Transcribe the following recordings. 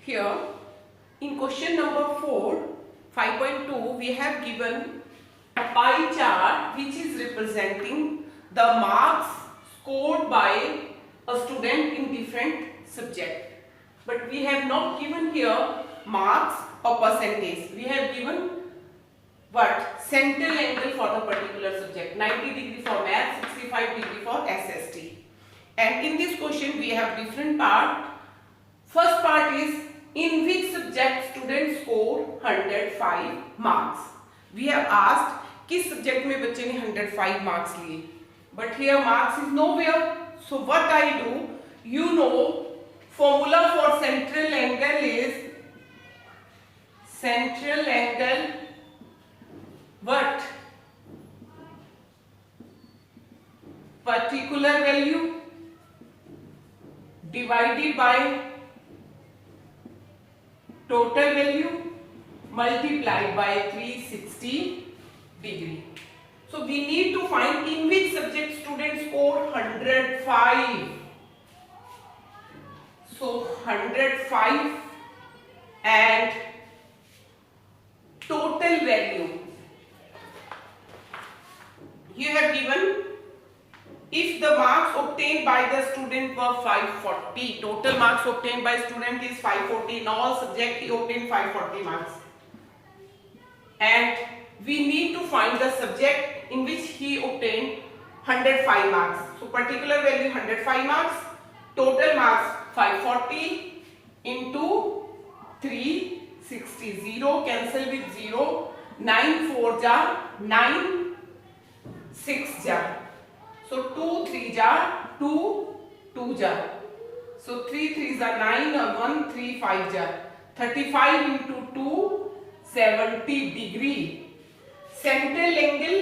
Here in question number 4, 5.2, we have given a pie chart which is representing the marks scored by a student in different subject. But we have not given here marks or percentage. We have given what? Central angle for the particular subject. 90 degree for math, 65 degree for SST. And in this question we have different part. First part is in which subject students score 105 marks. We have asked किस subject में बच्चे ने 105 marks लिए. But here marks is nowhere. So what I do? You know, formula for central angle is central angle what? Particular value divided by total value multiplied by 360 degree. So we need to find in which subject students score 105. So 105 and total value. You have given if the marks obtained by the student were 540, total marks obtained by student is 540. In all subject he obtained 540 marks. And we need to find the subject in which he obtained 105 marks. So particular value 105 marks, total marks 540 into 360. 0 cancel with 0. 9 4 ja, 9 6 ja. So 2 3 ja, 2 2 ja. So 3 3 ja 9 and 1 3 5 ja. 35 into 2 70 degree. Central angle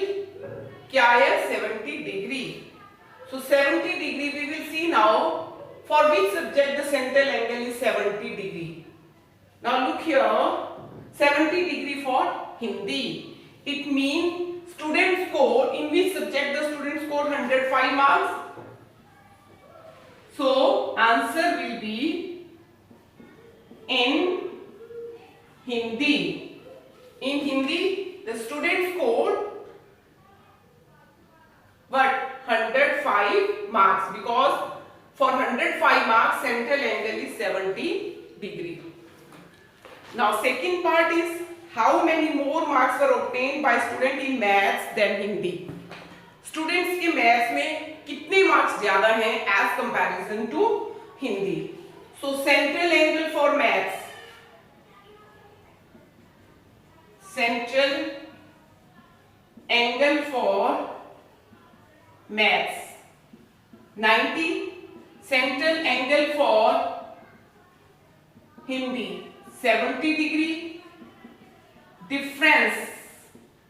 क्या है 70 degree. So 70 degree we will see now for which subject the central angle is 70 degree. Now look here, 70 degree for Hindi. It means student score in which subject the student score 105 marks. So answer will be in Hindi. In Hindi the student scored what? 105 marks, because for 105 marks central angle is 70 degree. Now second part is how many more marks were obtained by student in maths than Hindi. Students के maths में कितने marks ज़्यादा हैं as comparison to Hindi. So central angle for maths. Central angle for maths 90. Central angle for Hindi 70 degree. Difference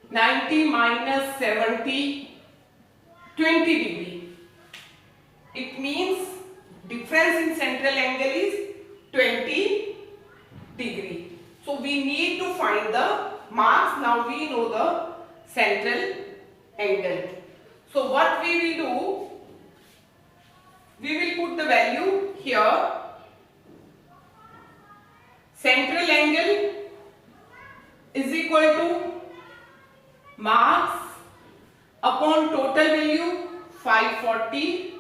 90 minus 70 20 degree. It means difference in central angle is 20 degree. So we need to find the marks. Now we know the central angle. So what we will do, we will put the value here. Central angle is equal to marks upon total value 540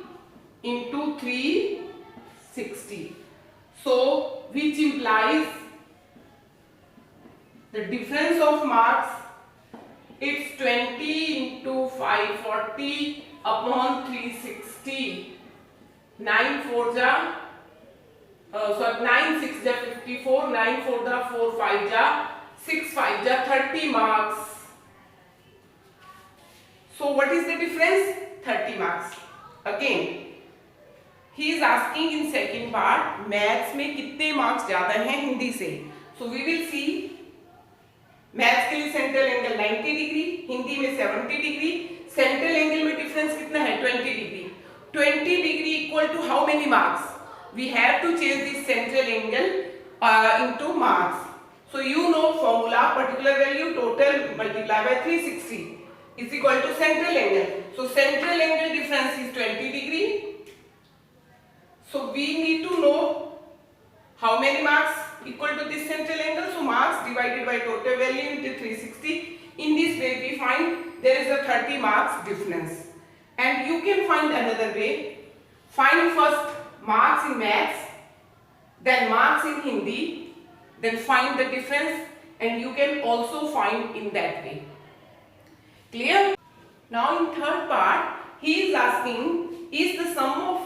into 360. So which implies the difference of marks, it's 20 into 540 upon 360. 9 4 ja, 9 6 ja 54, 9 4 ja 4 5 ja, 6 5 ja 30 marks. So what is the difference? 30 marks. Again, he is asking in second part, maths में कितने marks ज़्यादा हैं हिंदी से. So we will see. Maths के लिए central angle 90 degree, Hindi में 70 degree. Central angle में difference कितना है 20 degree. 20 degree equal to how many marks? We have to change this central angle into marks. So you know formula particular value total multiply by 360 is equal to central angle. So central angle difference is 20 degree. So we need to know how many marks? equal to this central angle, so marks divided by total value into 360. In this way we find there is a 30 marks difference. And you can find another way. Find first marks in maths, then marks in Hindi, then find the difference, and you can also find in that way. Clear? Now in third part, he is asking, is the sum of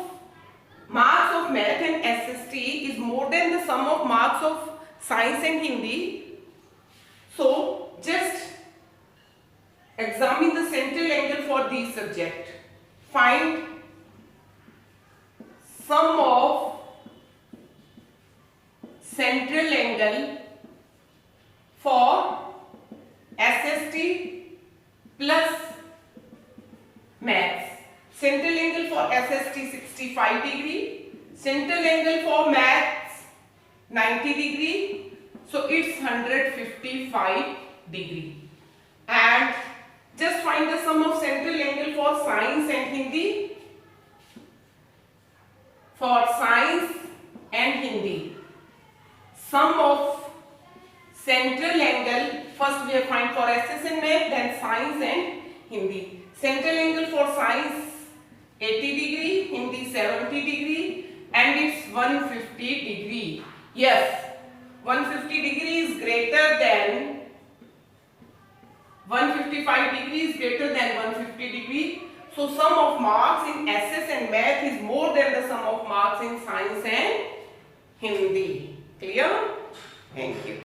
marks of math and SST is more than the sum of marks of science and Hindi? So just examine the central angle for these subjects. Find sum of central angle for SST plus maths. Central angle for SST 65 degree, central angle for maths 90 degree, so it's 155 degree. And just find the sum of central angle for science and Hindi. For science and Hindi, sum of central angle, first we have find for SS and math, then science and Hindi. Central angle for science 80 degree, Hindi 70 degree, and it's 150 degree. Yes, 150 degree is greater than 155 degree is greater than 150 degree. So sum of marks in SS and math is more than the sum of marks in science and Hindi. Clear? Thank you.